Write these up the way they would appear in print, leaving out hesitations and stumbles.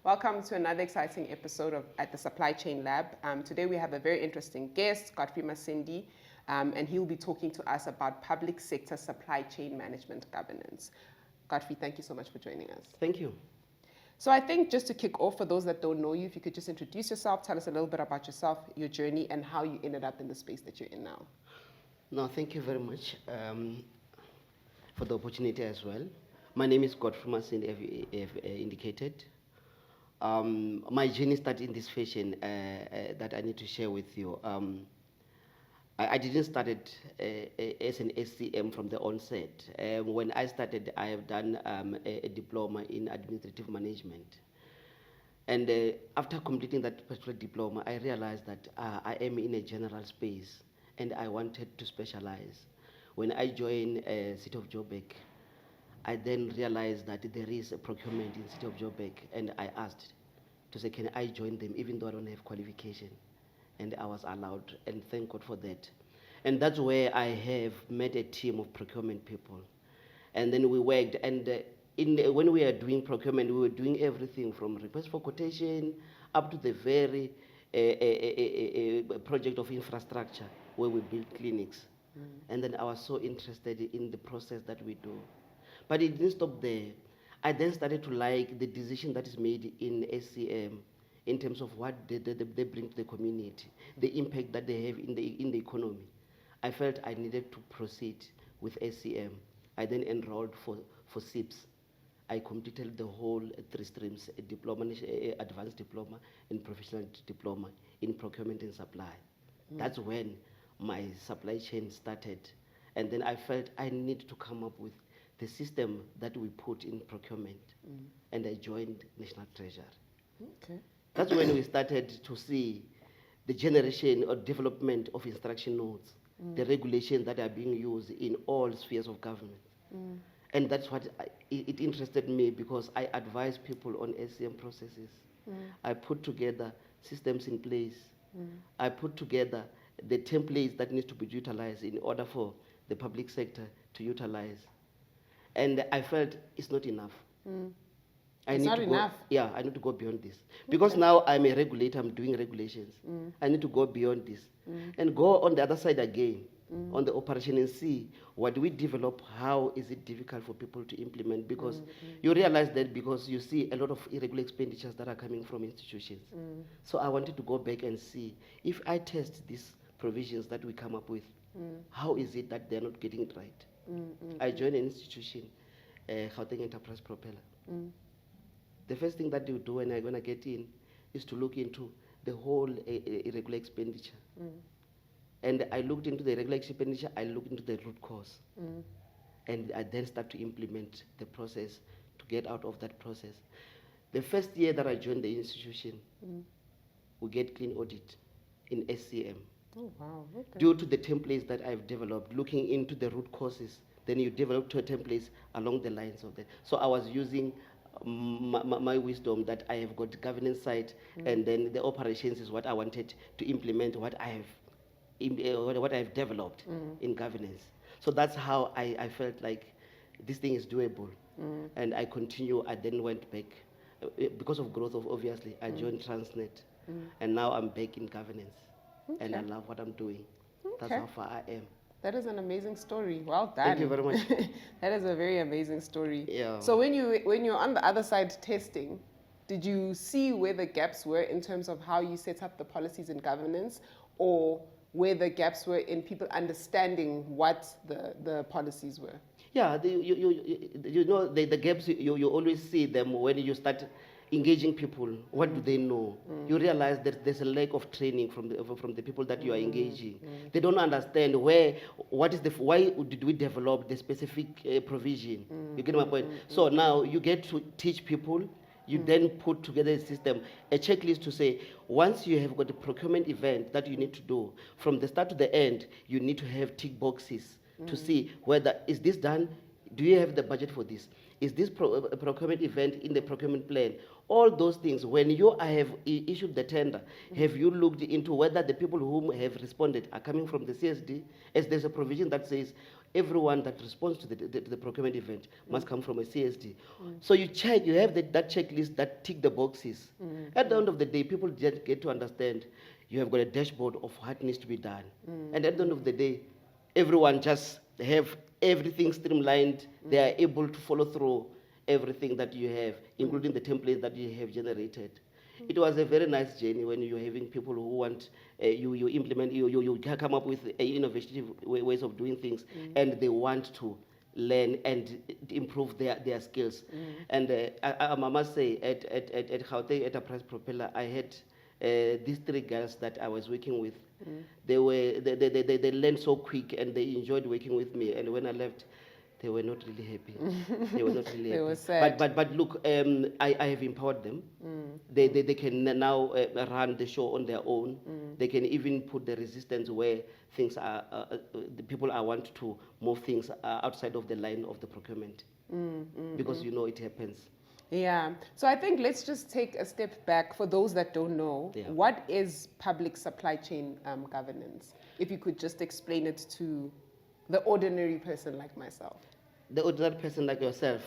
Welcome to another exciting episode of At the Supply Chain Lab. Today we have a very interesting guest, Godfrey Masindi, and he will be talking to us about public sector supply chain management governance. Godfrey, thank you so much for joining us. Thank you. So I think just to kick off, for those that don't know you, if you could just introduce yourself, tell us a little bit about yourself, your journey, and how you ended up in the space that you're in now. No, thank you very much for the opportunity as well. My name is Godfrey Masindi, as you have indicated. My journey started in this fashion that I need to share with you. I didn't start it as an SCM from the onset. When I started, I have done a diploma in administrative management. And after completing that particular diploma, I realized that I am in a general space and I wanted to specialize. When I joined City of Joburg, I then realized that there is a procurement in City of Joburg, and I asked to say, can I join them even though I don't have qualification? And I was allowed, and thank God for that. And that's where I have met a team of procurement people. And then we worked, and when we are doing procurement, we were doing everything from request for quotation up to the very project of infrastructure where we build clinics. And then I was so interested in the process that we do. But it didn't stop there. I then started to like the decision that is made in SCM in terms of what they bring to the community, the impact that they have in the economy. I felt I needed to proceed with SCM. I then enrolled for SIPS. I completed the whole 3 streams, a diploma, advanced diploma, and professional diploma in procurement and supply. That's when my supply chain started. And then I felt I need to come up with the system that we put in procurement. And I joined National Treasury. Okay. That's when we started to see the generation or development of instruction notes, the regulations that are being used in all spheres of government. And that's what it interested me, because I advise people on SCM processes. I put together systems in place. I put together the templates that need to be utilized in order for the public sector to utilize. And I felt it's not enough. It's not enough? Yeah, I need to go beyond this. Because now I'm a regulator, I'm doing regulations. I need to go beyond this. And go on the other side again, on the operation, and see what we develop, how is it difficult for people to implement. Because you realize that because you see a lot of irregular expenditures that are coming from institutions. So I wanted to go back and see, if I test these provisions that we come up with, how is it that they're not getting it right? I joined an institution, Gauteng Enterprise Propeller. The first thing that you do when I'm going to get in is to look into the whole irregular expenditure. And I looked into the irregular expenditure, I looked into the root cause. And I then start to implement the process to get out of that process. The first year that I joined the institution, we get clean audit in SCM. Oh, wow. Okay. Due to the templates that I've developed, looking into the root causes, then you develop 2 templates along the lines of that. So I was using my wisdom that I have got governance side, and then the operations is what I wanted to implement, what I have developed in governance. So that's how I felt like this thing is doable. And I continue. I then went back because of growth of, obviously, I joined Transnet, and now I'm back in governance. Okay. And I love what I'm doing. Okay. That's how far I am. That is an amazing story. Well done. Thank you very much. That is a very amazing story. Yeah. So when you're on the other side testing, did you see where the gaps were in terms of how you set up the policies and governance, or where the gaps were in people understanding what the policies were? Yeah, the gaps, you always see them when you start engaging people. What do they know? You realize that there's a lack of training from the people that you are engaging. They don't understand why did we develop the specific provision. You get my point? So now you get to teach people. You then put together a system, a checklist to say, once you have got a procurement event that you need to do, from the start to the end, you need to have tick boxes to see whether, is this done? Do you have the budget for this? Is this procurement event in the procurement plan? All those things, when you have issued the tender, have you looked into whether the people who have responded are coming from the CSD? As there's a provision that says everyone that responds to the procurement event must come from a CSD. So you check, you have that checklist that tick the boxes. At the end of the day, people just get to understand you have got a dashboard of what needs to be done. And at the end of the day, everyone just have everything streamlined. They are able to follow through everything that you have, including the templates that you have generated. It was a very nice journey when you're having people who want, you implement, you come up with innovative ways of doing things, and they want to learn and improve their skills. And I must say, at Gauteng Enterprise Propeller, I had these three girls that I was working with. They learned so quick and they enjoyed working with me. And when I left, they were not really happy. They were not really happy. They were sad. But look, I have empowered them. They can now run the show on their own. They can even put the resistance where things are, the people want to move things outside of the line of the procurement. Because you know it happens. Yeah. So I think let's just take a step back for those that don't know. Yeah. What is public supply chain governance? If you could just explain it to the ordinary person like myself. The ordinary person like yourself.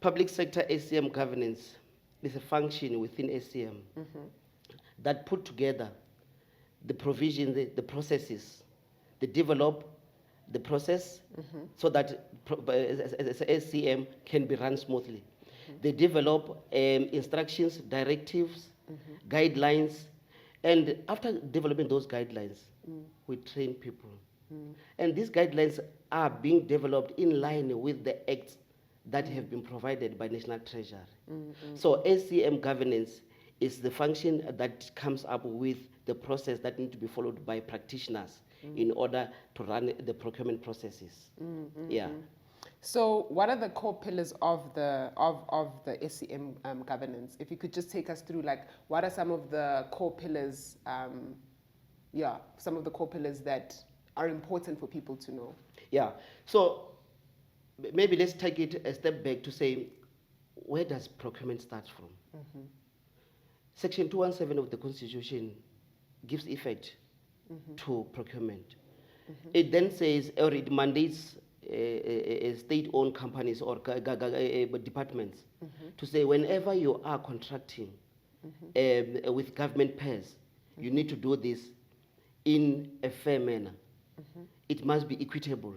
Public sector ACM governance is a function within ACM that put together the provisions, the processes, they develop the process so that ACM can be run smoothly. They develop instructions, directives, guidelines, and after developing those guidelines, we train people. And these guidelines are being developed in line with the acts that have been provided by National Treasury. So ACM governance is the function that comes up with the process that need to be followed by practitioners in order to run the procurement processes. Yeah. So what are the core pillars of the SCM governance? If you could just take us through, like, what are some of the core pillars, some of the core pillars that are important for people to know? Yeah. So maybe let's take it a step back to say, where does procurement start from? Section 217 of the Constitution gives effect to procurement. It then says, or it mandates state-owned companies or departments to say whenever you are contracting with government pairs, you need to do this in a fair manner. It must be equitable.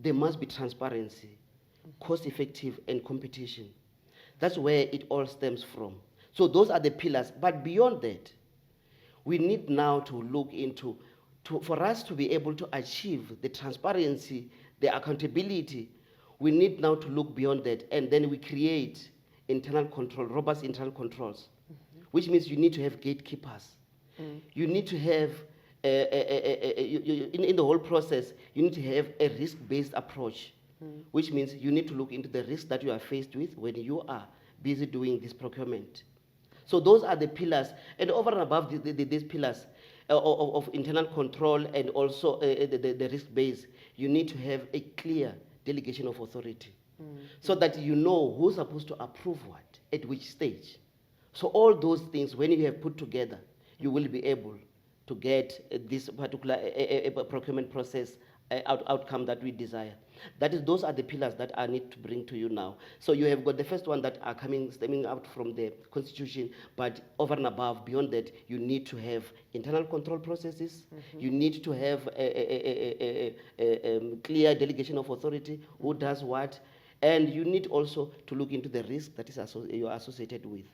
There must be transparency, cost-effective, and competition. That's where it all stems from. So those are the pillars. But beyond that, we need now to look into, for us to be able to achieve the transparency, the accountability, we need now to look beyond that, and then we create internal control, robust internal controls, which means you need to have gatekeepers. You need to have, in the whole process, you need to have a risk-based approach, which means you need to look into the risks that you are faced with when you are busy doing this procurement. So those are the pillars, and over and above these pillars of internal control and also the risk base, you need to have a clear delegation of authority so that you know who's supposed to approve what, at which stage. So all those things, when you have put together, you will be able to get this particular procurement process outcome that we desire. That is, those are the pillars that I need to bring to you now. So you have got the first one that are stemming out from the Constitution, but over and above, beyond that, you need to have internal control processes. You need to have a clear delegation of authority, who does what, and you need also to look into the risk that is you are associated with.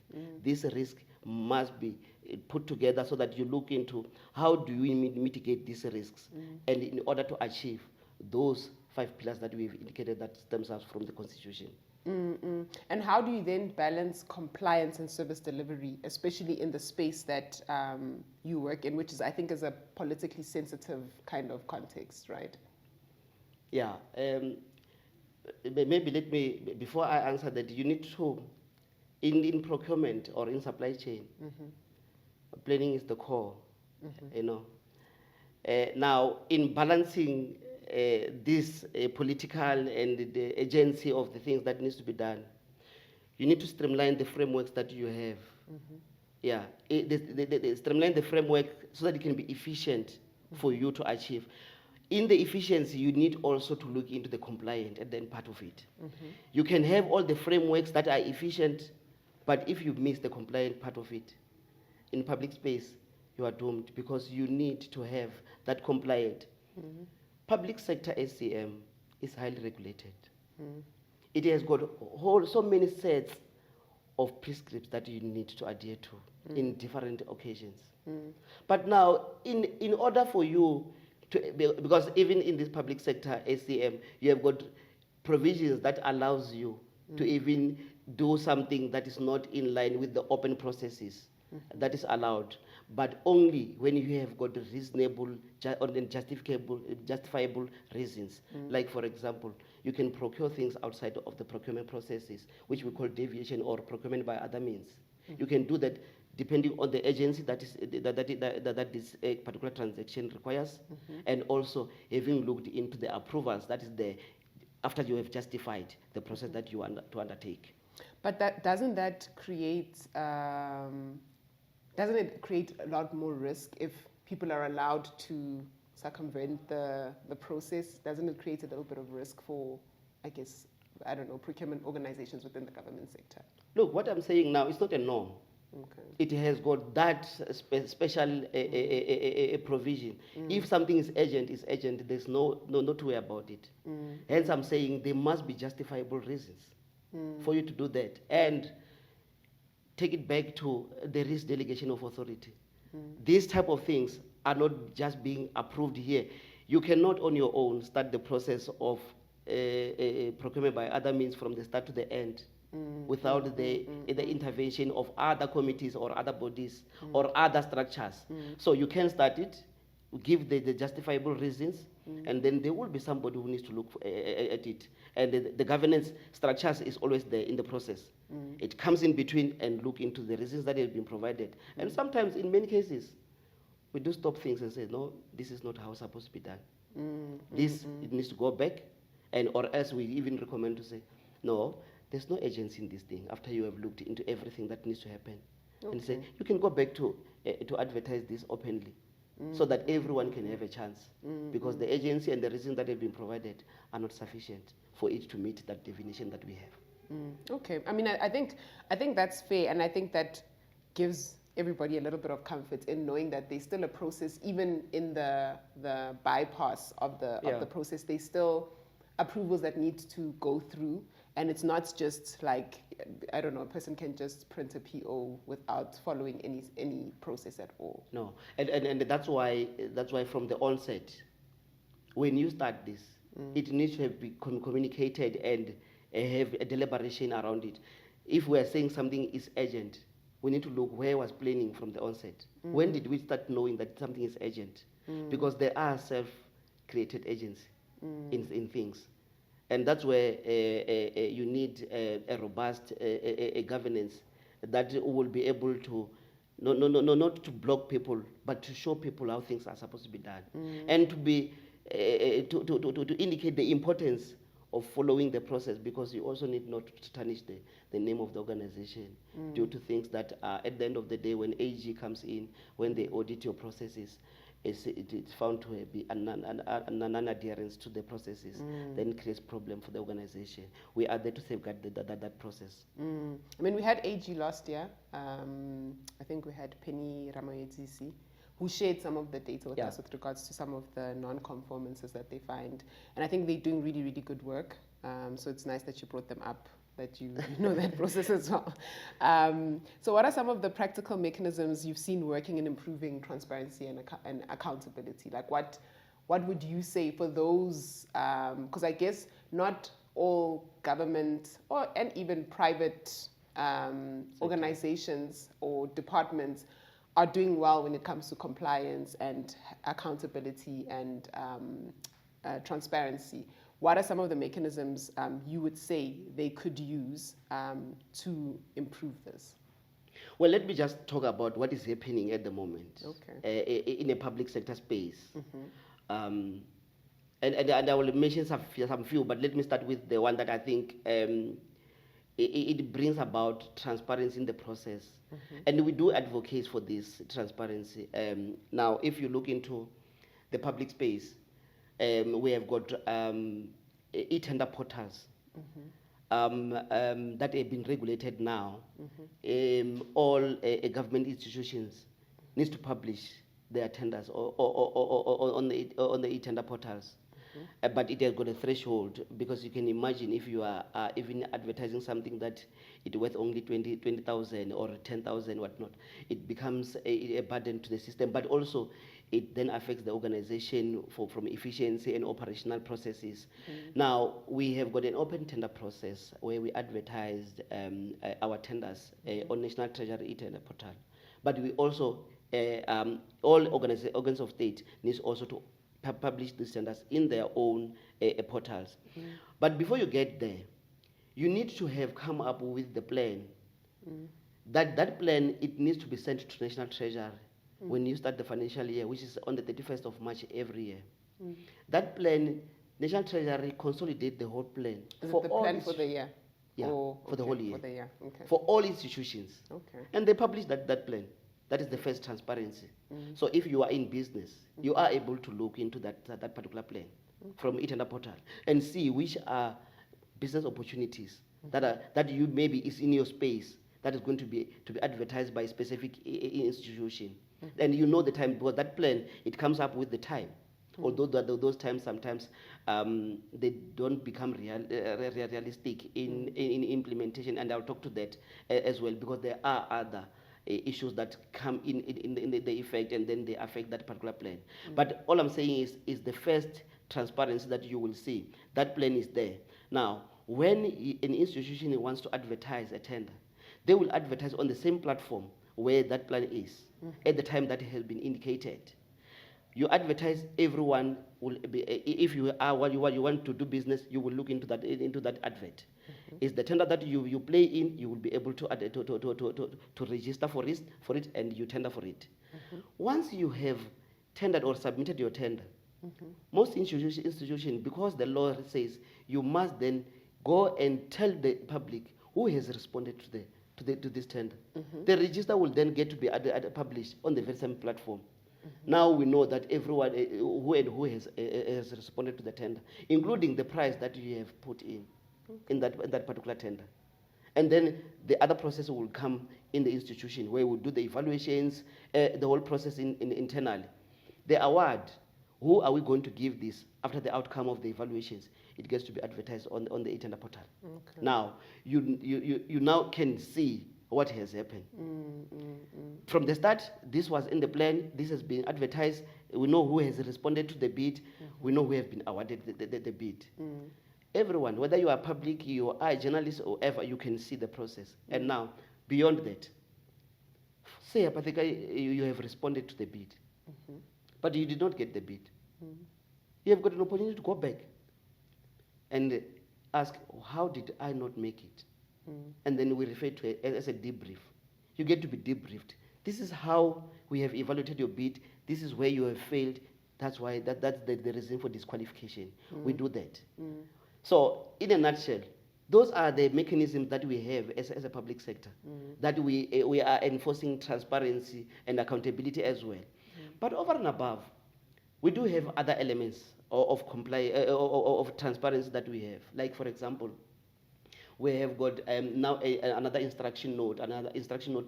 This risk must be put together so that you look into how do we mitigate these risks, and in order to achieve those 5 pillars that we've indicated that stems out from the Constitution. And how do you then balance compliance and service delivery, especially in the space that you work in, which is, I think, is a politically sensitive kind of context, right? Yeah. Maybe let me, before I answer that, you need to, in procurement or in supply chain, planning is the core, you know. Now, in balancing this political and the agency of the things that needs to be done, you need to streamline the frameworks that you have. Yeah, streamline the framework so that it can be efficient for you to achieve. In the efficiency, you need also to look into the compliant and then part of it. You can have all the frameworks that are efficient, but if you miss the compliant part of it, in public space, you are doomed because you need to have that compliant. Public sector SCM is highly regulated. It has got so many sets of prescripts that you need to adhere to in different occasions. But now, in order for you to, because even in this public sector SCM, you have got provisions that allows you to even do something that is not in line with the open processes. That is allowed, but only when you have got reasonable or justifiable reasons. Like, for example, you can procure things outside of the procurement processes, which we call deviation or procurement by other means. You can do that depending on the agency that this particular transaction requires, and also having looked into the approvals that is there after you have justified the process that you want to undertake. But doesn't it create a lot more risk if people are allowed to circumvent the process? Doesn't it create a little bit of risk for, I guess, I don't know, procurement organizations within the government sector? Look, what I'm saying now is not a norm. Okay. It has got that special provision. If something is urgent, it's urgent. There's no two way about it. Hence, I'm saying there must be justifiable reasons for you to do that. And take it back to the risk delegation of authority. These type of things are not just being approved here. You cannot on your own start the process of procurement by other means from the start to the end without the intervention of other committees or other bodies or other structures. So you can start it, give the justifiable reasons, and then there will be somebody who needs to look at it. And the governance structures is always there in the process. It comes in between and look into the reasons that have been provided. And sometimes, in many cases, we do stop things and say, no, this is not how it's supposed to be done. It needs to go back, and or else we even recommend to say, no, there's no urgency in this thing after you have looked into everything that needs to happen. And say, you can go back to advertise this openly so that everyone can have a chance, because the agency and the reasons that have been provided are not sufficient for it to meet that definition that we have. Okay, I mean, I think that's fair, and I think that gives everybody a little bit of comfort in knowing that there's still a process, even in the bypass of the process. There's still approvals that need to go through, and it's not just like, I don't know, a person can just print a PO without following any process at all. No, and that's why from the onset, when you start this, it needs to have been communicated and have a deliberation around it. If we are saying something is urgent, we need to look where was planning from the onset. When did we start knowing that something is urgent? Because there are self-created agencies in things. And that's where you need a robust governance that will be able to, not to block people, but to show people how things are supposed to be done. And to be to indicate the importance of following the process, because you also need not to tarnish the name of the organization due to things that at the end of the day, when AG comes in, when they audit your processes, it's found to be a non-adherence to the processes, then it creates problem for the organization. We are there to safeguard that process. I mean, we had AG last year. I think we had Penny Ramoyedzisi, who shared some of the data with us with regards to some of the non-conformances that they find. And I think they're doing really, really good work. So it's nice that you brought them up, that you know that process as well. So what are some of the practical mechanisms you've seen working in improving transparency and accountability? Like what would you say for those, because I guess not all government and even private organizations or departments are doing well when it comes to compliance and accountability and transparency. What are some of the mechanisms you would say they could use to improve this? Well, let me just talk about what is happening at the moment in in a public sector space. and I will mention some few, but let me start with the one that I think it brings about transparency in the process. And we do advocate for this transparency. Now, if you look into the public space, we have got e-tender portals that have been regulated now. All government institutions needs to publish their tenders on the e-tender portals. But it has got a threshold, because you can imagine if you are even advertising something that it worth only 20,000 or 10,000, whatnot, it becomes a burden to the system. But also, it then affects the organization from efficiency and operational processes. Now, we have got an open tender process where we advertised our tenders on National Treasury e-tender portal. But we also, all organs of state needs also to publish these tenders in their own portals. But before you get there, you need to have come up with the plan. That plan, it needs to be sent to National Treasury when you start the financial year, which is on the 31st of March every year. That plan, National Treasury consolidate the whole plan. Is it the plan for the year? Yeah, for the whole year. For the year, okay. For all institutions. Okay. And they publish that plan. That is the first transparency. So if you are in business, you are able to look into that particular plan from e-tender portal and see which are business opportunities that you maybe is in your space that is going to be advertised by a specific institution. And you know the time, because that plan, it comes up with the time. Although those times sometimes they don't become realistic in implementation, and I'll talk to that as well, because there are other issues that come in the effect, and then they affect that particular plan. But all I'm saying is the first transparency that you will see, that plan is there. Now, when an institution wants to advertise a tender, they will advertise on the same platform where that plan is at the time that it has been indicated. You advertise, everyone will be, if you are what you want to do business, you will look into that advert. Is the tender that you play in, you will be able to register for it, and you tender for it. Once you have tendered or submitted your tender, most institutions, because the law says, you must then go and tell the public who has responded to this tender. The register will then get to be published on the very same platform. Now we know that everyone who has responded to the tender, including the price that you have put in that particular tender. And then the other process will come in the institution, where we'll do the evaluations, the whole process internally. The award, who are we going to give this after the outcome of the evaluations? It gets to be advertised on the e-tender portal. Okay. Now, you now can see what has happened. From the start, this was in the plan, this has been advertised, we know who has responded to the bid, we know who have been awarded the bid. Everyone, whether you are public, you are a journalist or ever, you can see the process. And now, beyond that, say hypothetically you have responded to the bid, but you did not get the bid. You have got an opportunity to go back and ask, how did I not make it? And then we refer to it as a debrief. You get to be debriefed. This is how we have evaluated your bid. This is where you have failed. That's why that's the reason for disqualification. We do that. So, in a nutshell, those are the mechanisms that we have as a public sector, that we are enforcing transparency and accountability as well. But over and above, we do have other elements of transparency that we have. Like, for example, we have got now another instruction note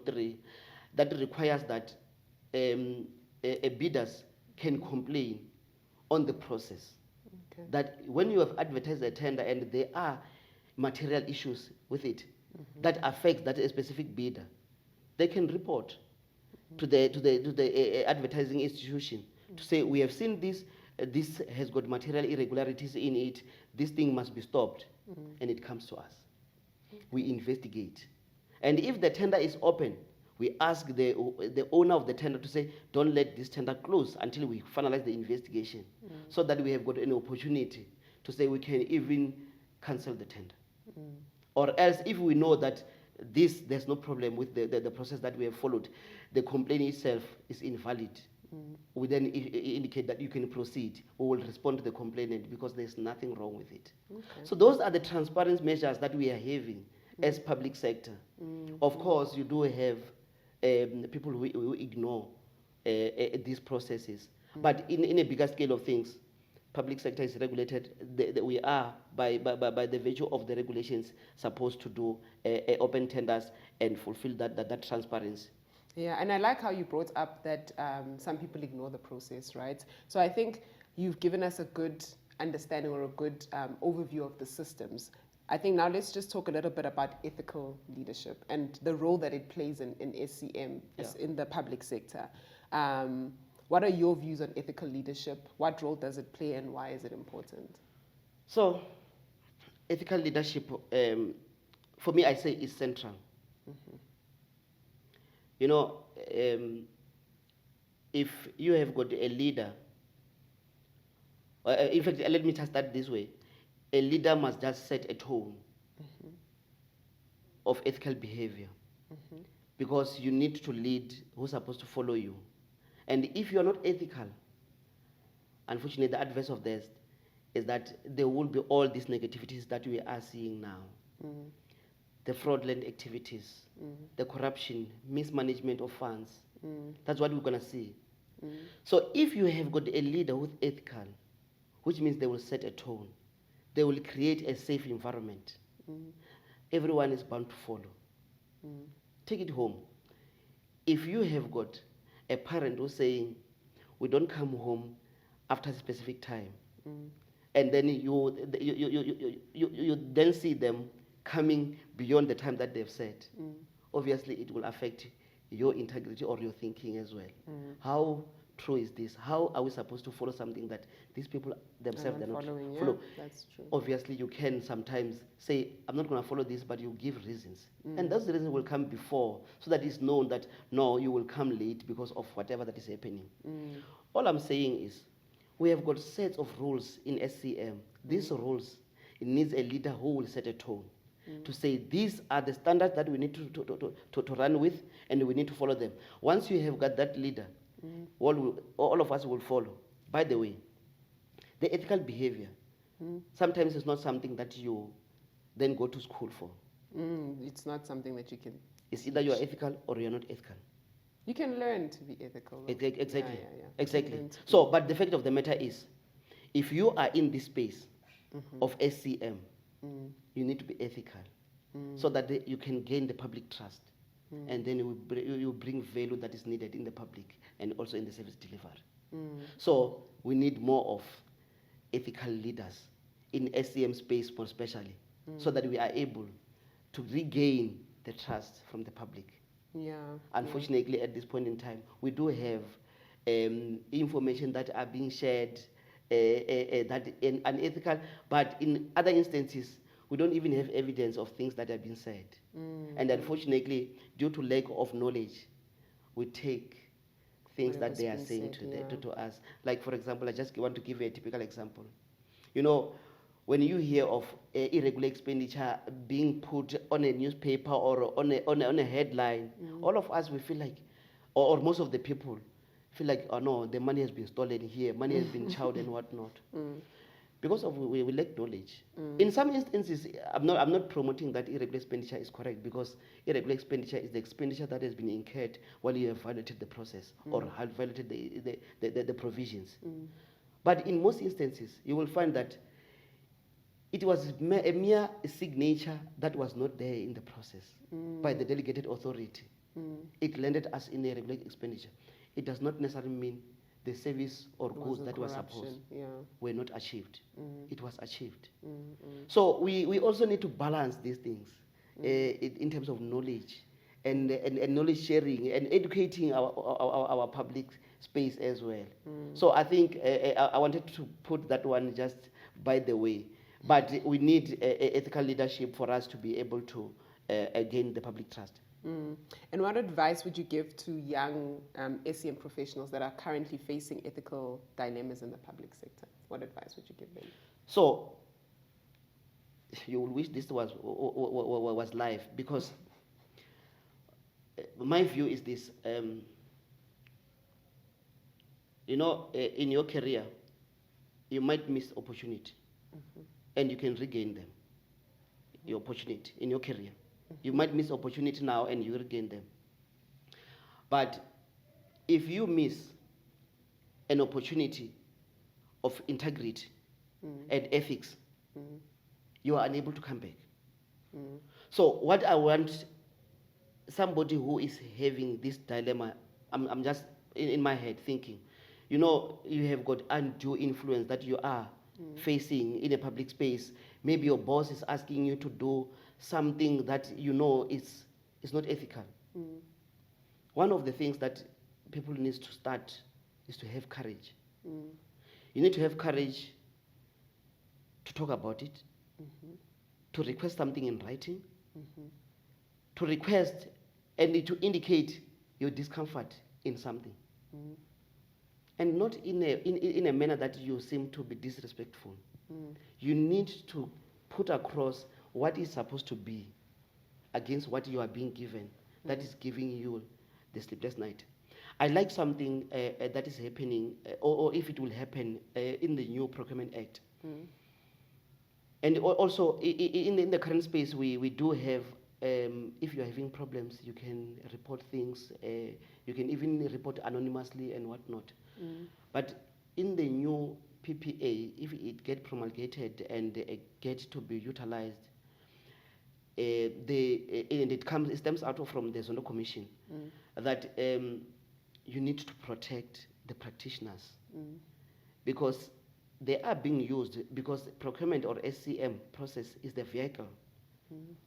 3, that requires that bidders can complain on the process. Okay. That when you have advertised a tender and there are material issues with it that affect that specific bidder, they can report to the advertising institution to say, we have seen this, this has got material irregularities in it, this thing must be stopped, and it comes to us. We investigate. And if the tender is open, we ask the owner of the tender to say, don't let this tender close until we finalize the investigation, so that we have got an opportunity to say we can even cancel the tender. Or else, if we know that there's no problem with the process that we have followed, the complaint itself is invalid, we then indicate that you can proceed. We will respond to the complainant because there's nothing wrong with it. Okay. So those are the transparency measures that we are having as public sector. Of course, you do have people who ignore these processes. But in a bigger scale of things, public sector is regulated. We are, by the virtue of the regulations, supposed to do open tenders and fulfill that transparency. Yeah, and I like how you brought up that some people ignore the process, right? So I think you've given us a good understanding or a good overview of the systems. I think now let's just talk a little bit about ethical leadership and the role that it plays in SCM, in the public sector. What are your views on ethical leadership? What role does it play and why is it important? So, ethical leadership, for me, I say is central. You know, if you have got a leader, in fact, let me just start this way. A leader must just set a tone of ethical behavior, because you need to lead who's supposed to follow you. And if you're not ethical, unfortunately, the adverse of this is that there will be all these negativities that we are seeing now. The fraudulent activities, the corruption, mismanagement of funds. That's what we're going to see. So if you have got a leader who's ethical, which means they will set a tone, they will create a safe environment. Everyone is bound to follow. Take it home. If you have got a parent who's saying, we don't come home after a specific time, and then you then see them coming beyond the time that they've set, obviously it will affect your integrity or your thinking as well. How true is this? How are we supposed to follow something that these people themselves they're not following? follow? Yeah, that's true. Obviously, you can sometimes say, I'm not going to follow this, but you give reasons. And those reasons will come before, so that it's known that, no, you will come late because of whatever that is happening. All I'm saying is, we have got sets of rules in SCM. These rules, it needs a leader who will set a tone to say, these are the standards that we need to run with, and we need to follow them. Once you have got that leader, all of us will follow. By the way, the ethical behavior, sometimes it's not something that you then go to school for. It's not something that you can... It's either you are ethical or you are not ethical. You can learn to be ethical. Exactly. Yeah. Exactly. So, but the fact of the matter is, if you are in this space of SCM, you need to be ethical, so that you can gain the public trust, and then you bring value that is needed in the public and also in the service delivery. So we need more of ethical leaders in SCM space more especially, so that we are able to regain the trust from the public. Unfortunately, at this point in time, we do have information that are being shared that unethical, but in other instances, we don't even have evidence of things that have been said. And unfortunately, due to lack of knowledge, we take things that they are saying to us. Like, for example, I just want to give you a typical example. You know, when you hear of irregular expenditure being put on a newspaper or on a headline, all of us, we feel like, or most of the people feel like, oh no, the money has been stolen here, money has been chowed and whatnot. Because of we lack knowledge. In some instances, I'm not promoting that irregular expenditure is correct, because irregular expenditure is the expenditure that has been incurred while you have violated the process or have violated the provisions. But in most instances, you will find that it was a mere signature that was not there in the process by the delegated authority. It landed us in a regular expenditure. It does not necessarily mean the service or goods that were supposed were not achieved. It was achieved. So we also need to balance these things in terms of knowledge and knowledge sharing and educating our public space as well. So I think I wanted to put that one just by the way. But we need ethical leadership for us to be able to gain the public trust. And what advice would you give to young SCM professionals that are currently facing ethical dilemmas in the public sector? What advice would you give them? So, you will wish this was live, because my view is this. in your career, you might miss opportunity, and you can regain them. Your opportunity in your career, you might miss opportunity now, and you regain them. But if you miss an opportunity of integrity and ethics, you are unable to come back. So what I want somebody who is having this dilemma, I'm just in my head thinking, you have got undue influence that you are facing in a public space. Maybe your boss is asking you to do something that is not ethical. One of the things that people need to start is to have courage. You need to have courage to talk about it, to request something in writing, to request and to indicate your discomfort in something. And not in a manner that you seem to be disrespectful. You need to put across what is supposed to be against what you are being given, that is giving you the sleepless night. I like something that is happening, or if it will happen in the new Procurement Act. And also in the current space, we do have, if you're having problems, you can report things, you can even report anonymously and whatnot. But in the new PPA, if it gets promulgated and gets to be utilized, it stems out from the Zondo Commission that you need to protect the practitioners because they are being used, because procurement or SCM process is the vehicle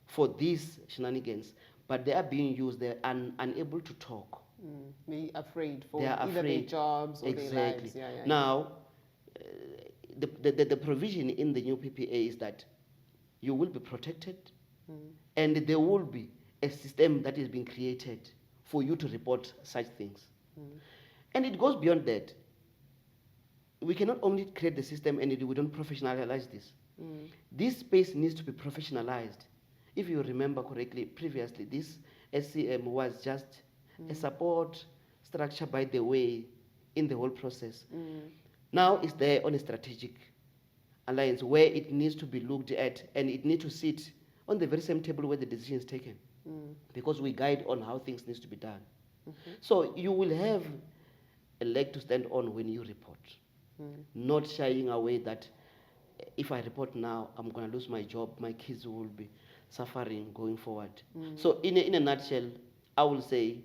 for these shenanigans, but they are being used, they are unable to talk. They're afraid for They are either afraid. their jobs or Exactly. their lives. Now, the provision in the new PPA is that you will be protected, and there will be a system that is being created for you to report such things. And it goes beyond that. We cannot only create the system and we don't professionalize this. This space needs to be professionalized. If you remember correctly, previously, this SCM was just a support structure, by the way, in the whole process. Now it's there on a strategic alliance where it needs to be looked at, and it needs to sit on the very same table where the decision is taken, because we guide on how things need to be done. So you will have a leg to stand on when you report, not shying away that if I report now, I'm going to lose my job, my kids will be suffering going forward. So in a nutshell, I will say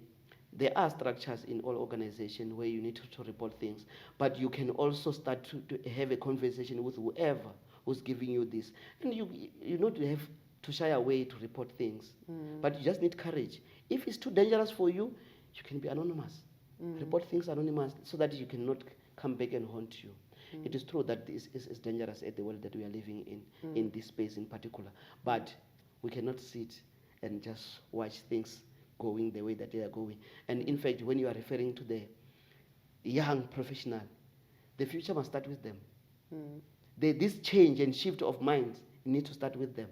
there are structures in all organizations where you need to report things, but you can also start to have a conversation with whoever who's giving you this. And you don't have to shy away to report things, but you just need courage. If it's too dangerous for you, you can be anonymous. Report things anonymous so that you cannot come back and haunt you. It is true that this is dangerous at the world that we are living in this space in particular, but we cannot sit and just watch things going the way that they are going. And in fact, when you are referring to the young professional, the future must start with them. This change and shift of minds need to start with them,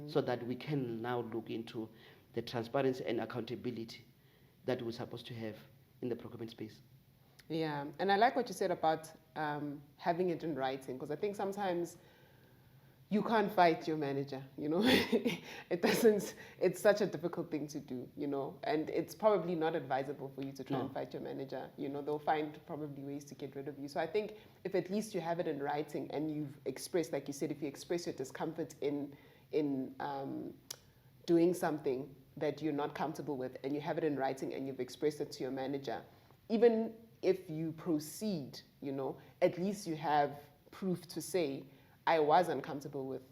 so that we can now look into the transparency and accountability that we're supposed to have in the procurement space. Yeah, and I like what you said about having it in writing, because I think sometimes you can't fight your manager, it's such a difficult thing to do, and it's probably not advisable for you to try and fight your manager. They'll find probably ways to get rid of you. So I think if at least you have it in writing and you've expressed, like you said, if you express your discomfort in doing something that you're not comfortable with, and you have it in writing and you've expressed it to your manager, even if you proceed, at least you have proof to say, I was uncomfortable with,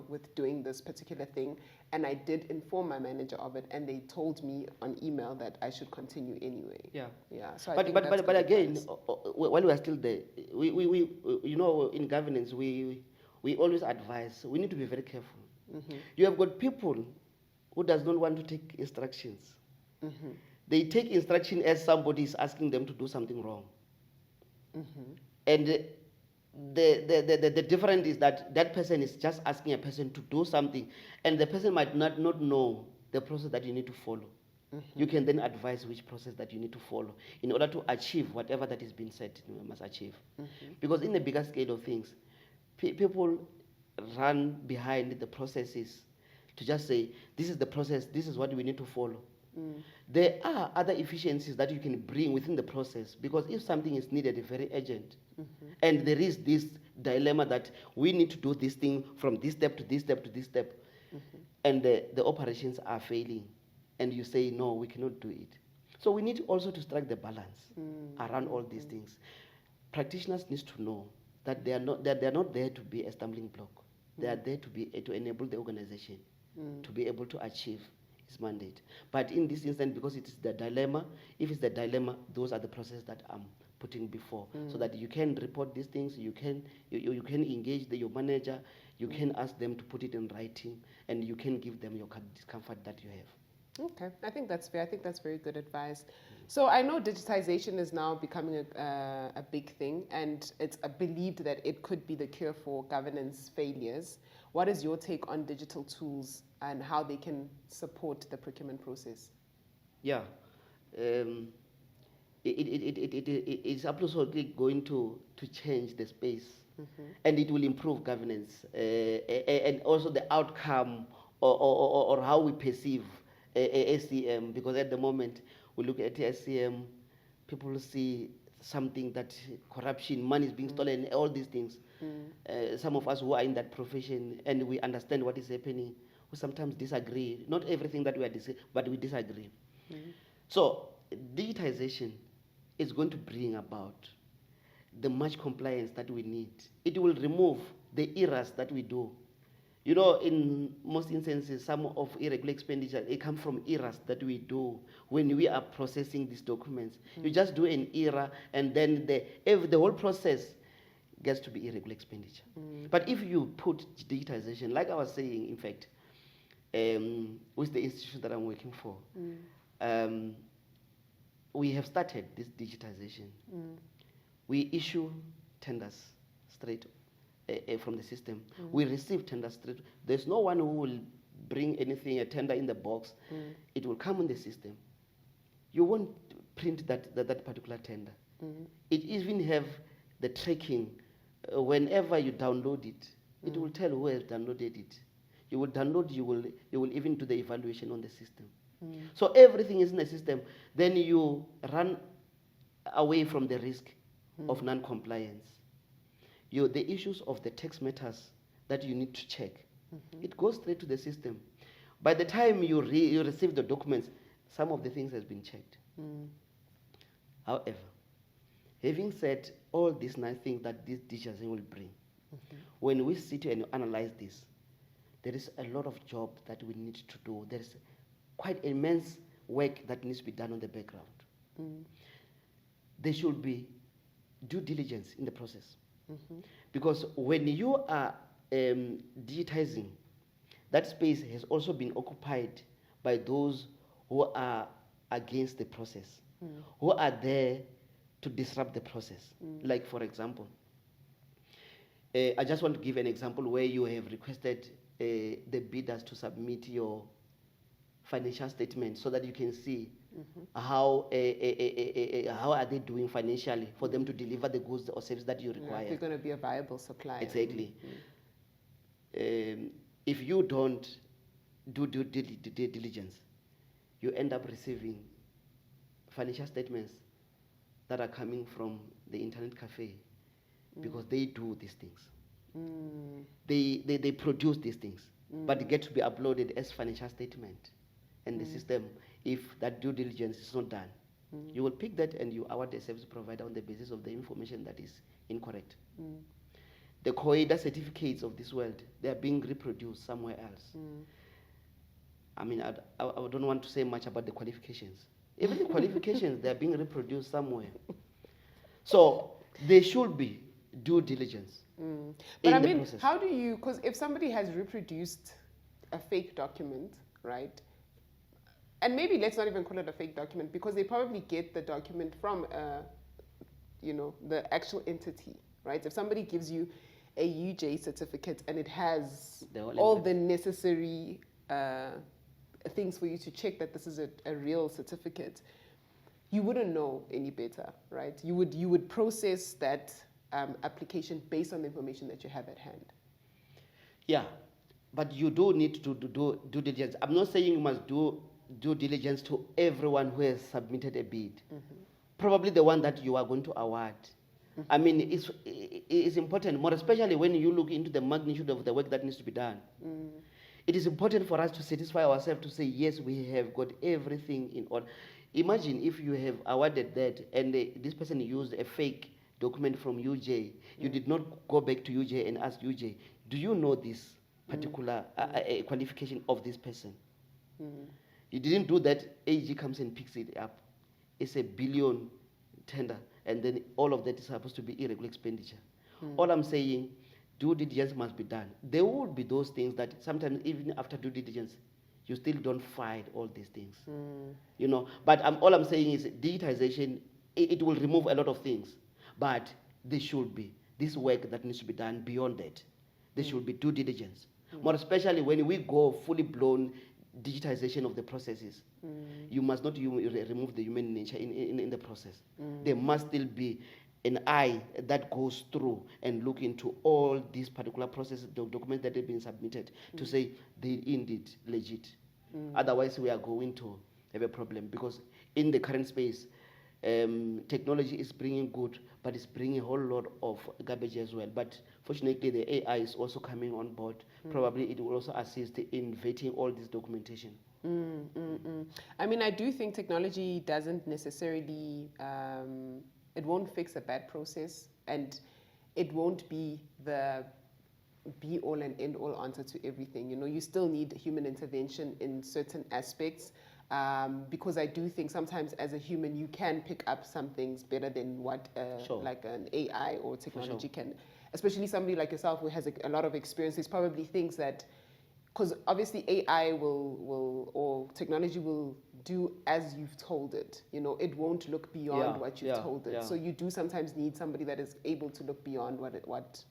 with doing this particular thing, and I did inform my manager of it, and they told me on email that I should continue anyway. Yeah. So but again, while we are still there, we in governance we always advise we need to be very careful. You have got people who does not want to take instructions. They take instruction as somebody is asking them to do something wrong, and the difference is that person is just asking a person to do something, and the person might not know the process that you need to follow. You can then advise which process that you need to follow in order to achieve whatever that is being said you must achieve. Because in the bigger scale of things, people run behind the processes to just say, this is the process, this is what we need to follow. There are other efficiencies that you can bring within the process, because if something is needed, very urgent, and there is this dilemma that we need to do this thing from this step to this step to this step, and the operations are failing, and you say, no, we cannot do it. So we need also to strike the balance around all these things. Practitioners need to know that they are not there to be a stumbling block. They are there to be to enable the organization to be able to achieve its mandate. But in this instance, because it is the dilemma, if it's the dilemma, those are the processes that I'm putting before, so that you can report these things, you can engage your manager, you can ask them to put it in writing, and you can give them your discomfort that you have. Okay, I think that's fair. I think that's very good advice. So I know digitization is now becoming a big thing, and it's believed that it could be the cure for governance failures. What is your take on digital tools and how they can support the procurement process? Yeah, it's absolutely going to change the space, and it will improve governance and also the outcome or how we perceive SCM, because at the moment we look at SCM, people see something that corruption, money is being stolen, all these things. Some of us who are in that profession and we understand what is happening, we sometimes disagree. Not everything that we are but we disagree. So digitization is going to bring about the much compliance that we need. It will remove the errors that we do. You know, in most instances, some of irregular expenditure, it comes from errors that we do when we are processing these documents. You just do an error, and then the whole process gets to be irregular expenditure. But if you put digitization, like I was saying, in fact, with the institution that I'm working for, we have started this digitization. We issue tenders straight from the system. We receive tenders straight. There's no one who will bring anything, a tender in the box. It will come in the system. You won't print that particular tender. It even have the tracking. Whenever you download it, it will tell who has downloaded it. You will download, you will even do the evaluation on the system. So everything is in the system. Then you run away from the risk of non-compliance. The issues of the tax matters that you need to check, it goes straight to the system. By the time you receive the documents, some of the things has been checked. However, having said all these nice things that this digitization will bring, when we sit and analyze this, there is a lot of job that we need to do. There is quite immense work that needs to be done on the background. There should be due diligence in the process. Because when you are digitizing, that space has also been occupied by those who are against the process, who are there to disrupt the process. Like, for example, I just want to give an example where you have requested the bidders to submit your financial statement so that you can see how are they doing financially for them to deliver the goods or services that you require. If you're going to be a viable supplier. Exactly. If you don't do due diligence, you end up receiving financial statements that are coming from the internet cafe, because they do these things. They produce these things, but they get to be uploaded as financial statement. And the system, if that due diligence is not done, you will pick that and you award the service provider on the basis of the information that is incorrect. The COIDA certificates of this world, they are being reproduced somewhere else. I mean, I don't want to say much about the qualifications. Even the qualifications, they are being reproduced somewhere. So there should be due diligence. But I mean, how do you, because if somebody has reproduced a fake document, right? And maybe let's not even call it a fake document, because they probably get the document from, the actual entity, right? If somebody gives you a UJ certificate and it has all the necessary things for you to check that this is a real certificate, you wouldn't know any better, right? You would process that application based on the information that you have at hand. Yeah, but you do need to do due diligence. I'm not saying you must do due diligence to everyone who has submitted a bid. Probably the one that you are going to award. I mean, it's important, more especially when you look into the magnitude of the work that needs to be done. It is important for us to satisfy ourselves to say, yes, we have got everything in order. Imagine if you have awarded that and this person used a fake document from UJ. You did not go back to UJ and ask UJ, do you know this particular qualification of this person? You didn't do that, AG comes and picks it up. It's a billion tender, and then all of that is supposed to be irregular expenditure. All I'm saying, due diligence must be done. There will be those things that sometimes even after due diligence, you still don't find all these things. You know, but all I'm saying is digitization, it will remove a lot of things, but there should be this work that needs to be done beyond that. There should be due diligence. More especially when we go fully blown digitization of the processes. You must not remove the human nature in the process. There must still be an eye that goes through and look into all these particular processes, documents that have been submitted to say they indeed legit. Otherwise, we are going to have a problem, because in the current space, technology is bringing good, but it's bringing a whole lot of garbage as well. But fortunately, the AI is also coming on board. Probably it will also assist in vetting all this documentation. I mean, I do think technology doesn't necessarily, it won't fix a bad process, and it won't be the be all and end all answer to everything. You know, you still need human intervention in certain aspects. Because I do think sometimes as a human you can pick up some things better than what like an AI or technology can. Especially somebody like yourself who has a lot of experience, there's probably things that, because obviously AI will or technology will do as you've told it. You know, it won't look beyond what you've told it. So you do sometimes need somebody that is able to look beyond what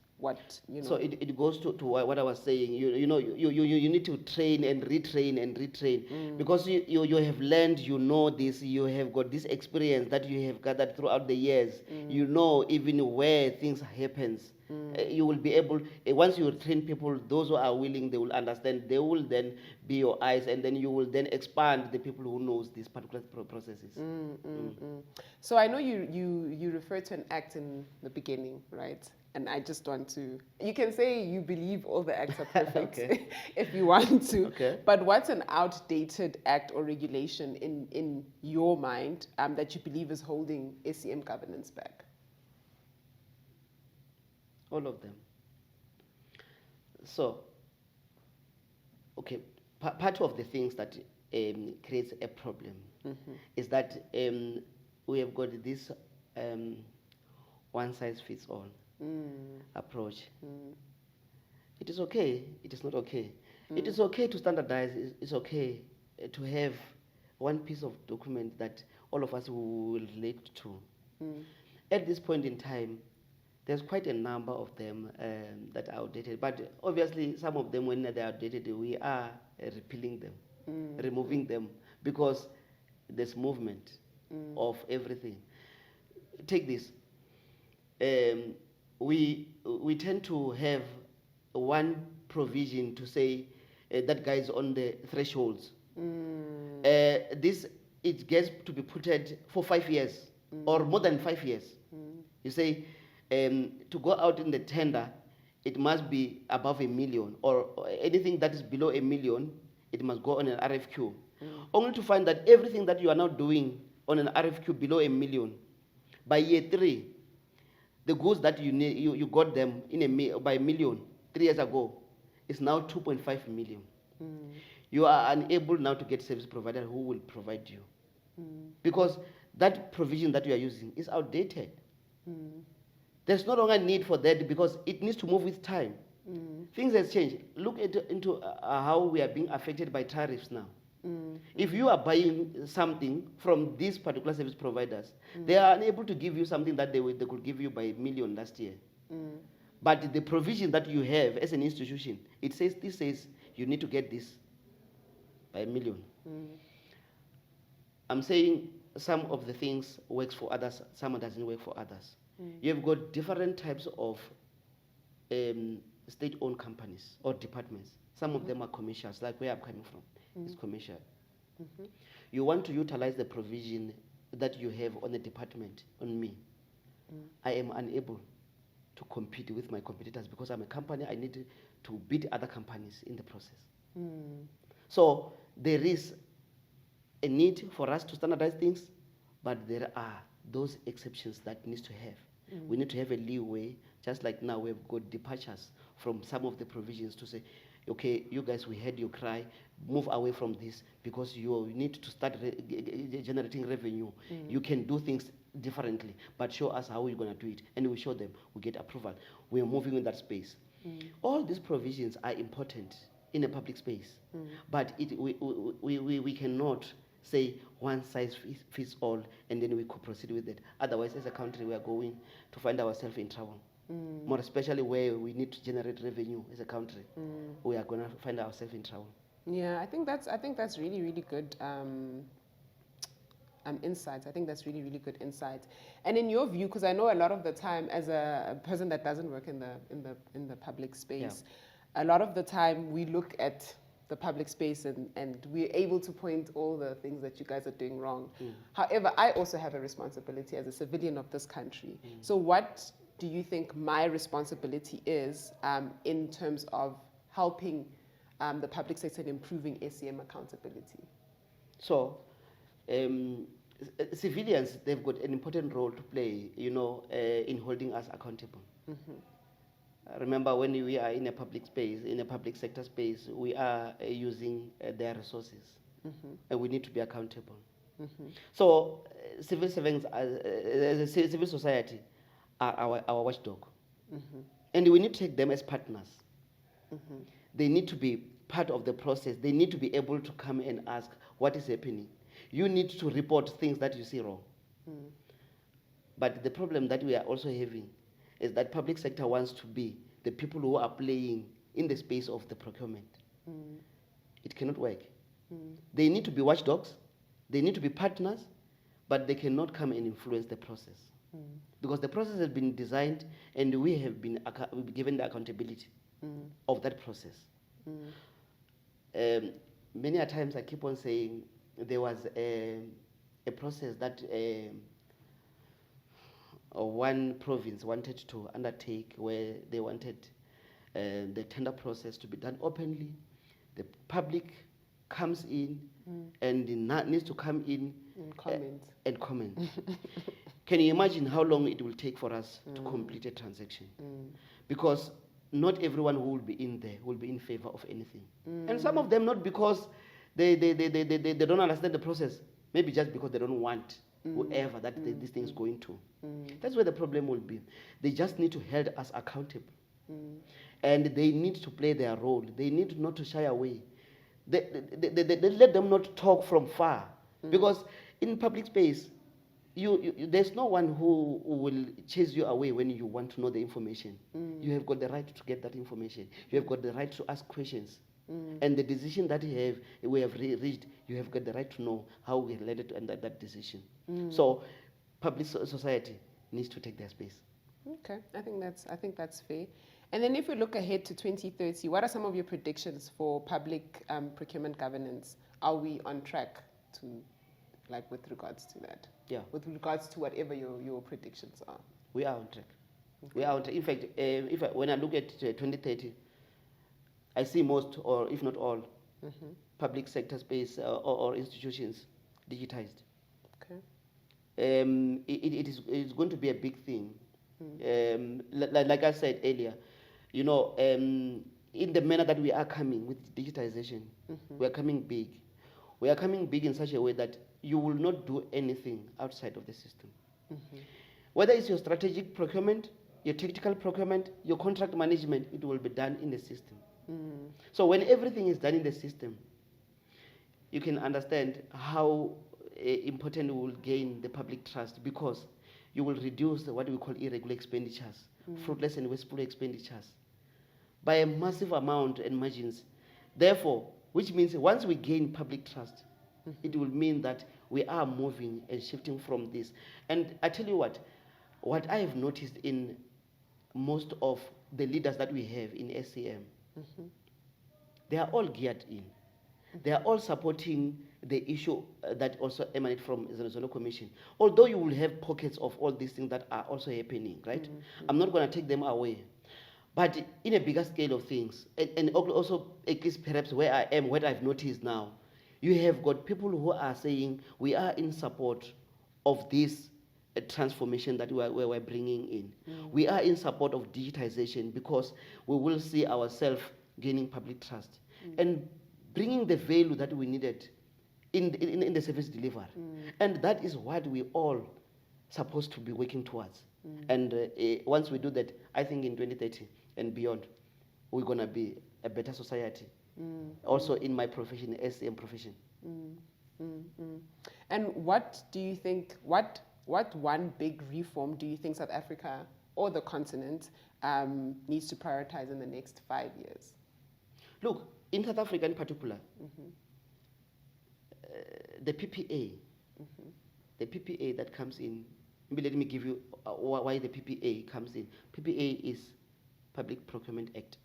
you know. So it goes to what I was saying. You know, you need to train and retrain because you have learned, you know this, you have got this experience that you have gathered throughout the years. You know even where things happens. You will be able, once you train people, those who are willing, they will understand. They will then be your eyes, and then you will then expand the people who knows these particular processes. So I know you referred to an act in the beginning, right? And I just want to, you can say you believe all the acts are perfect if you want to. But what's an outdated act or regulation in your mind that you believe is holding SCM governance back? All of them. So, part of the things that creates a problem is that we have got this one size fits all approach. It is okay, it is not okay. It is okay to standardize, it's okay to have one piece of document that all of us will relate to. At this point in time, there's quite a number of them that are outdated, but obviously some of them, when they are outdated, we are repealing them, removing them, because there's movement of everything. Take this. We tend to have one provision to say that guys on the thresholds. It gets to be put for 5 years or more than 5 years. You say to go out in the tender, it must be above 1 million, or anything that is below 1 million, it must go on an RFQ. Only to find that everything that you are now doing on an RFQ below 1 million, by year 3, the goods that you got them by 1 million 3 years ago is now 2.5 million. You are unable now to get service provider who will provide you, because that provision that you are using is outdated. There's no longer need for that, because it needs to move with time. Things have changed. Look into how we are being affected by tariffs now. If you are buying something from these particular service providers, they are unable to give you something that they could give you by 1 million last year. But the provision that you have as an institution, this says you need to get this by 1 million. I'm saying some of the things works for others, some doesn't work for others. You've got different types of state-owned companies or departments. Some of them are commercials, like where I'm coming from. It's commercial. You want to utilize the provision that you have on the department, on me. I am unable to compete with my competitors because I'm a company. I need to beat other companies in the process. So there is a need for us to standardize things, but there are those exceptions that needs to have. We need to have a leeway, just like now we've got departures from some of the provisions to say, okay, you guys, we heard your cry, move away from this because you need to start generating revenue. You can do things differently, but show us how you're going to do it. And we show them, we get approval. We are moving in that space. All these provisions are important in a public space, but we cannot say one size fits all and then we could proceed with it. Otherwise, as a country, we are going to find ourselves in trouble. More especially where we need to generate revenue as a country, we are going to find ourselves in trouble. Yeah, I think that's really, really good insights. I think that's really, really good insights. And in your view, because I know a lot of the time, as a person that doesn't work in the public space, a lot of the time we look at the public space and we're able to point all the things that you guys are doing wrong. However, I also have a responsibility as a civilian of this country. So what do you think my responsibility is in terms of helping the public sector and improving SEM accountability? So, civilians, they've got an important role to play, in holding us accountable. Remember, when we are in a public space, in a public sector space, we are using their resources, and we need to be accountable. So, civil servants, civil society, are our watchdog, and we need to take them as partners. They need to be part of the process. They need to be able to come and ask, what is happening? You need to report things that you see wrong. But the problem that we are also having is that public sector wants to be the people who are playing in the space of the procurement. It cannot work. They need to be watchdogs, they need to be partners, but they cannot come and influence the process. Because the process has been designed and we have been given the accountability of that process. Many a times I keep on saying there was a process that one province wanted to undertake, where they wanted the tender process to be done openly. The public comes in and needs to come in and comment. Can you imagine how long it will take for us to complete a transaction? Because not everyone who will be in there will be in favor of anything. And some of them not because they don't understand the process, maybe just because they don't want whoever that this thing is going to. That's where the problem will be. They just need to hold us accountable. And they need to play their role. They need not to shy away. They let them not talk from far. Because in public space, there's no one who will chase you away when you want to know the information. You have got the right to get that information. You have got the right to ask questions. And the decision that we have reached, you have got the right to know how we related to that decision. So, public society needs to take their space. Okay, I think that's fair. And then if we look ahead to 2030, what are some of your predictions for public procurement governance? Are we on track to, with regards to that? Yeah. With regards to whatever your predictions are? We are on track. Okay. We are on track. In fact, when I look at 2030, I see most, or if not all, public sector space or institutions digitized. Okay. It is going to be a big thing. Like I said earlier, in the manner that we are coming with digitization, we are coming big. We are coming big in such a way that you will not do anything outside of the system. Whether it's your strategic procurement, your tactical procurement, your contract management, it will be done in the system. So when everything is done in the system, you can understand how important we will gain the public trust, because you will reduce what we call irregular expenditures, fruitless and wasteful expenditures, by a massive amount and margins. Therefore, which means once we gain public trust, it will mean that we are moving and shifting from this. And I tell you what I have noticed in most of the leaders that we have in SCM, they are all geared in. They are all supporting the issue that also emanate from the Zonal Commission. Although you will have pockets of all these things that are also happening, right? I'm not going to take them away. But in a bigger scale of things, and also at least perhaps where I am, what I've noticed now, you have got people who are saying we are in support of this transformation that we're bringing in. We are in support of digitization because we will see ourselves gaining public trust and bringing the value that we needed in the service delivery. And that is what we all supposed to be working towards. And once we do that, I think in 2030 and beyond, we're going to be a better society. Also in my profession, SCM profession. And what do you think, what one big reform do you think South Africa or the continent needs to prioritize in the next 5 years? Look, in South Africa in particular, the PPA, the PPA that comes in, maybe let me give you why the PPA comes in. PPA is Public Procurement Act.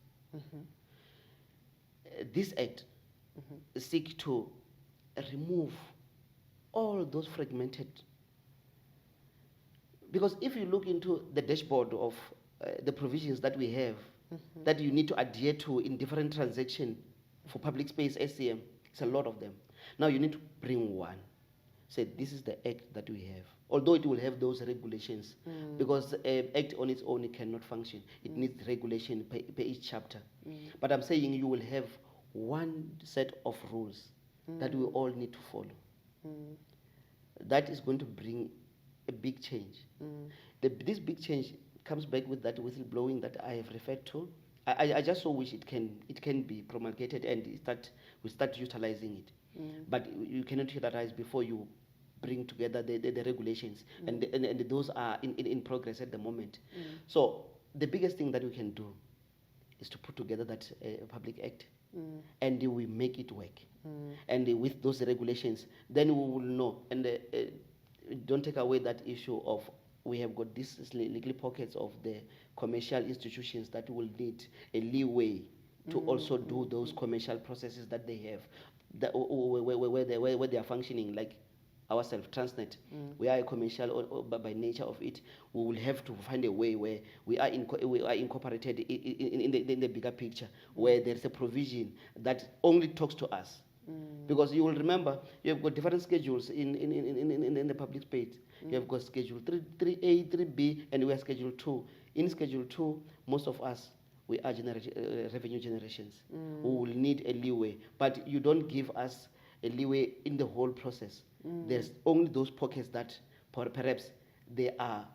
This act seeks to remove all those fragmented, because if you look into the dashboard of the provisions that we have, that you need to adhere to in different transactions for public space SCM, it's a lot of them. Now you need to bring one. Say this is the act that we have. Although it will have those regulations, because act on its own it cannot function. It needs regulation per each chapter. But I'm saying you will have one set of rules that we all need to follow. That is going to bring a big change. This big change comes back with that whistleblowing that I have referred to. I just so wish it can be promulgated and we start utilizing it. But you cannot utilize before you bring together the regulations, and those are in progress at the moment. So the biggest thing that we can do is to put together that public act, and we make it work. And with those regulations, then we will know. And don't take away that issue of we have got these little pockets of the commercial institutions that will need a leeway to also do those commercial processes that they have, where they are functioning, like ourselves, Transnet. We are a commercial by nature of it. We will have to find a way where we are incorporated in the bigger picture, where there is a provision that only talks to us. Because you will remember, you have got different schedules in the public space. You have got Schedule 3A, 3B, and we are Schedule 2. In Schedule 2, most of us, we are revenue generations who will need a leeway. But you don't give us a leeway in the whole process. There's only those pockets that perhaps they are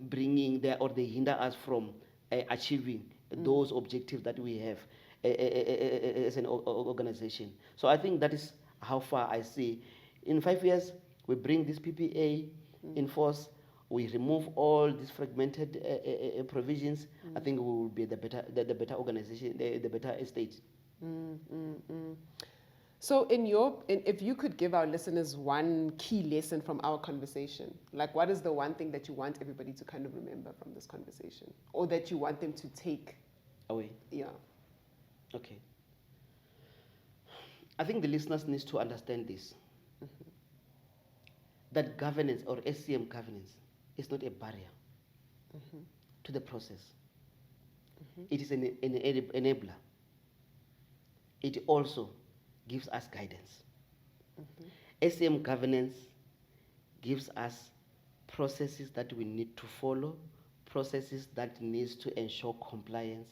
bringing there, or they hinder us from achieving those objectives that we have as an organization. So I think that is how far I see. In 5 years, we bring this PPA in force. We remove all these fragmented provisions. I think we will be the better organization, the better state. So if you could give our listeners one key lesson from our conversation, like what is the one thing that you want everybody to kind of remember from this conversation, or that you want them to take away? Yeah. Okay. I think the listeners need to understand this. That governance, or SCM governance, is not a barrier to the process. It is an enabler. It also gives us guidance. SCM governance gives us processes that we need to follow, processes that needs to ensure compliance,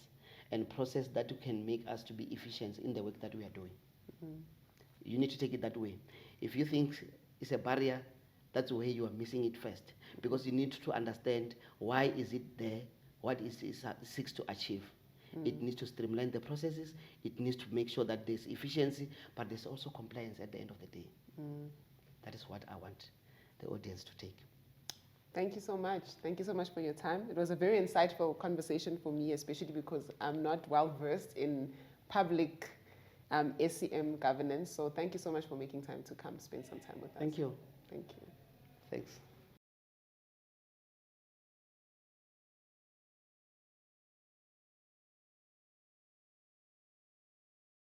and process that can make us to be efficient in the work that we are doing. You need to take it that way. If you think it's a barrier, that's where you are missing it first, because you need to understand why is it there, what it seeks to achieve. It needs to streamline the processes, it needs to make sure that there's efficiency, but there's also compliance at the end of the day. That is what I want the audience to take. Thank you so much. Thank you so much for your time. It was a very insightful conversation for me, especially because I'm not well versed in public SCM governance. So thank you so much for making time to come spend some time with us. Thank you. Thank you. Thanks.